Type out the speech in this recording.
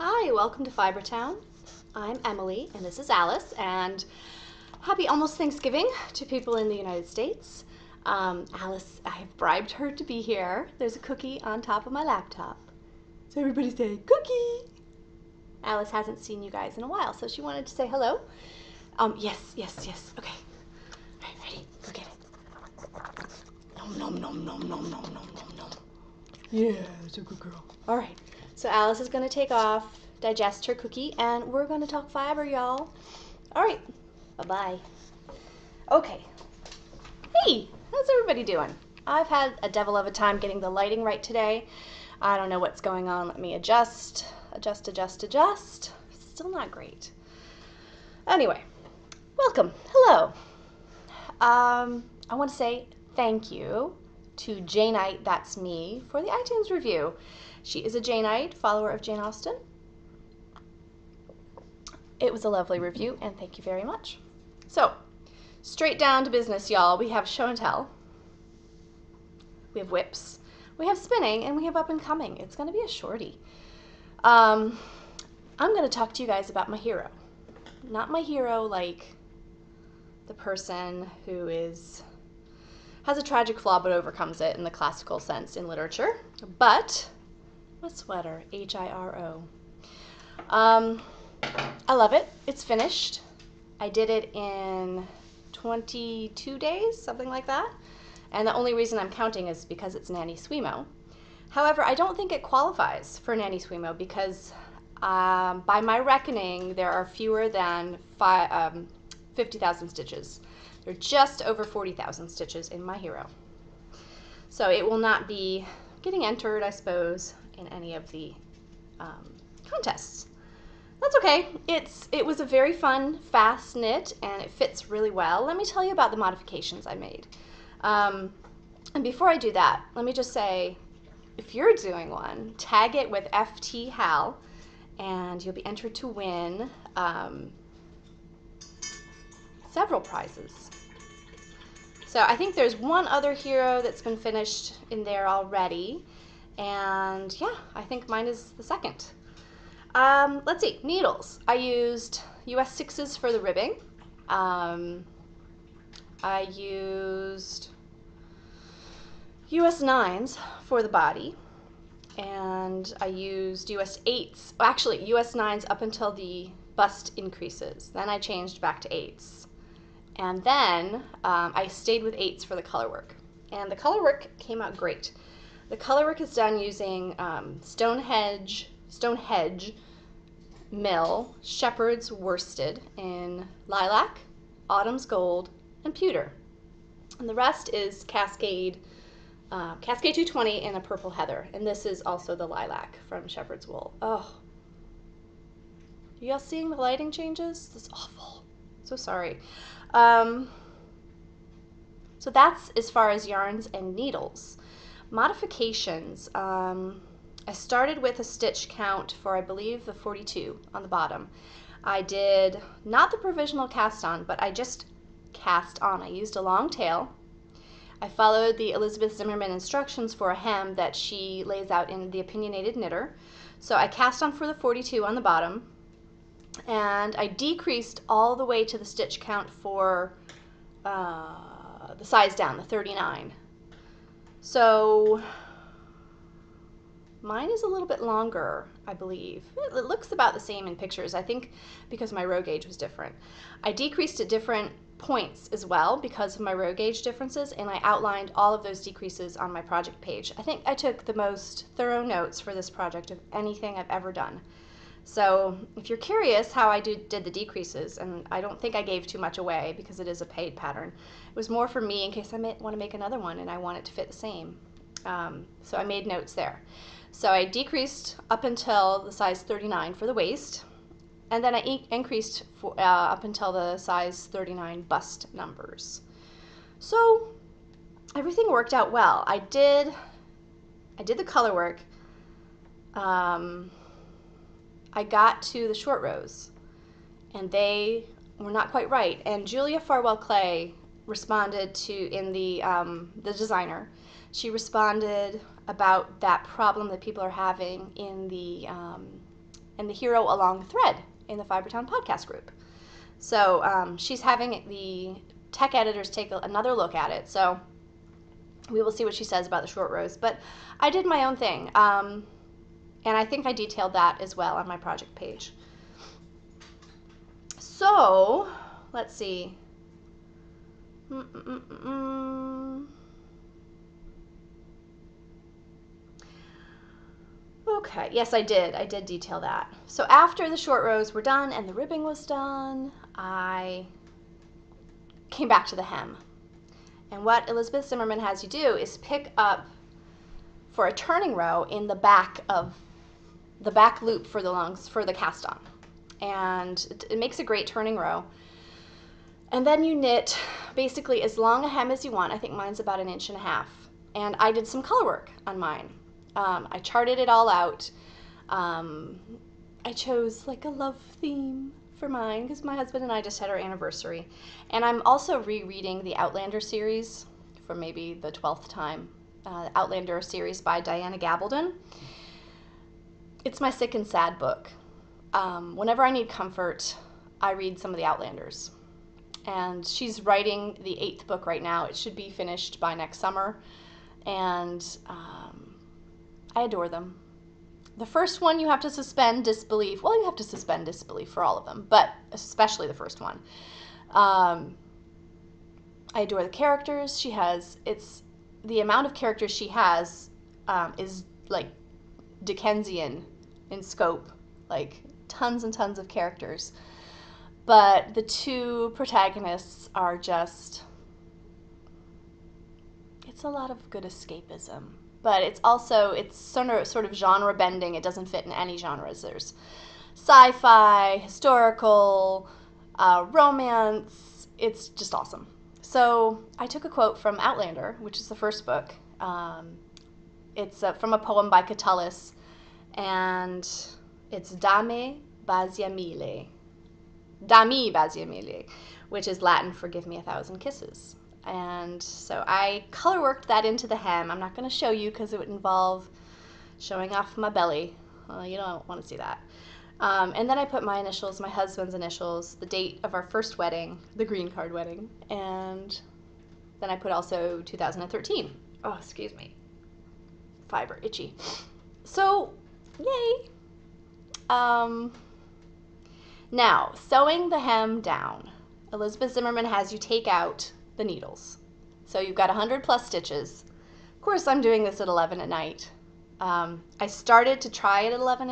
Hi, welcome to Fibertown. I'm Emily and this is Alice, and happy almost Thanksgiving to people in the United States. Alice, I have bribed her to be here. There's a cookie on top of my laptop. So everybody say, cookie! Alice hasn't seen you guys in a while, so she wanted to say hello. Yes. Okay. All right, ready? Go get it. Nom, nom, nom, nom, nom, nom, nom, nom, nom. Yeah, it's a good girl. All right, so Alice is going to take off, digest her cookie, and we're going to talk fiber, y'all. All right, bye-bye. Okay. Hey, how's everybody doing? I've had a devil of a time getting the lighting right today. I don't know what's going on. Let me adjust. Still not great. Anyway, welcome. Hello. I want to say thank you to Jane Knight, that's me, for the iTunes review. She is a Jane Knight, follower of Jane Austen. It was a lovely review, and thank you very much. So, straight down to business, y'all. We have show and tell. We have whips. We have spinning, and we have up and coming. It's going to be a shorty. I'm going to talk to you guys about my hero. Not my hero like the person who has a tragic flaw but overcomes it in the classical sense in literature, but my sweater, H-I-R-O. I love it. It's finished. I did it in 22 days, something like that. And the only reason I'm counting is because it's Nanny Swimo. However, I don't think it qualifies for Nanny Swimo because by my reckoning, there are fewer than 50,000 stitches. There are just over 40,000 stitches in my hero. So it will not be getting entered, I suppose, in any of the contests. That's okay. It was a very fun, fast knit, and it fits really well. Let me tell you about the modifications I made. And before I do that, let me just say, if you're doing one, tag it with FT Hal, and you'll be entered to win several prizes. So I think there's one other hero that's been finished in there already, and yeah, I think mine is the second. Let's see, needles. I used US 6s for the ribbing. I used US 9s for the body, and I used US 8s, actually US 9s up until the bust increases. Then I changed back to 8s. And then I stayed with 8s for the color work. And the color work came out great. The color work is done using Stonehenge Mill Shepherd's Worsted in lilac, autumn's gold, and pewter. And the rest is Cascade 220 in a purple heather. And this is also the lilac from Shepherd's Wool. Oh, you guys seeing the lighting changes? This is awful. So sorry. So that's as far as yarns and needles. Modifications. I started with a stitch count for, I believe, the 42 on the bottom. I did not the provisional cast on, but I just cast on. I used a long tail. I followed the Elizabeth Zimmerman instructions for a hem that she lays out in The Opinionated Knitter. So I cast on for the 42 on the bottom, and I decreased all the way to the stitch count for the size down, the 39. So mine is a little bit longer, I believe. It looks about the same in pictures, I think, because my row gauge was different. I decreased at different points as well because of my row gauge differences, and I outlined all of those decreases on my project page. I think I took the most thorough notes for this project of anything I've ever done. So if you're curious how I did the decreases, and I don't think I gave too much away because it is a paid pattern, it was more for me in case I might want to make another one and I want it to fit the same. So I made notes there. So I decreased up until the size 39 for the waist, and then I increased up until the size 39 bust numbers. So everything worked out well. I did the color work. I got to the short rows, and they were not quite right. And Julia Farwell Clay responded in the designer. She responded about that problem that people are having in the and the hero along the thread in the Fibertown podcast group. So she's having the tech editors take another look at it. So we will see what she says about the short rows. But I did my own thing. And I think I detailed that as well on my project page. So let's see. Okay, yes, I did. I did detail that. So after the short rows were done and the ribbing was done, I came back to the hem. And what Elizabeth Zimmerman has you do is pick up for a turning row in the back loop for the cast on. And it makes a great turning row. And then you knit basically as long a hem as you want. I think mine's about 1.5 inches. And I did some color work on mine. I charted it all out. I chose like a love theme for mine because my husband and I just had our anniversary. And I'm also rereading the Outlander series for maybe the 12th time. Outlander series by Diana Gabaldon. It's my sick and sad book. Whenever I need comfort, I read some of the Outlanders. And she's writing the 8th book right now. It should be finished by next summer. And I adore them. The first one you have to suspend disbelief. Well, you have to suspend disbelief for all of them, but especially the first one. I adore the characters. The amount of characters she has is like Dickensian in scope, like tons and tons of characters. But the two protagonists are just, it's a lot of good escapism. But it's sort of genre bending. It doesn't fit in any genres. There's sci-fi, historical, romance. It's just awesome. So I took a quote from Outlander, which is the first book. It's from a poem by Catullus, and it's Dami Baziamile, which is Latin for give me 1,000 kisses. And so I color worked that into the hem. I'm not going to show you because it would involve showing off my belly. Well, you don't want to see that. And then I put my initials, my husband's initials, the date of our first wedding, the green card wedding, and then I put also 2013. Oh, excuse me. Fiber, itchy. So, yay. Now, sewing the hem down. Elizabeth Zimmerman has you take out the needles. So you've got 100 plus stitches. Of course, I'm doing this at 11 at night. I started to try it at 11 at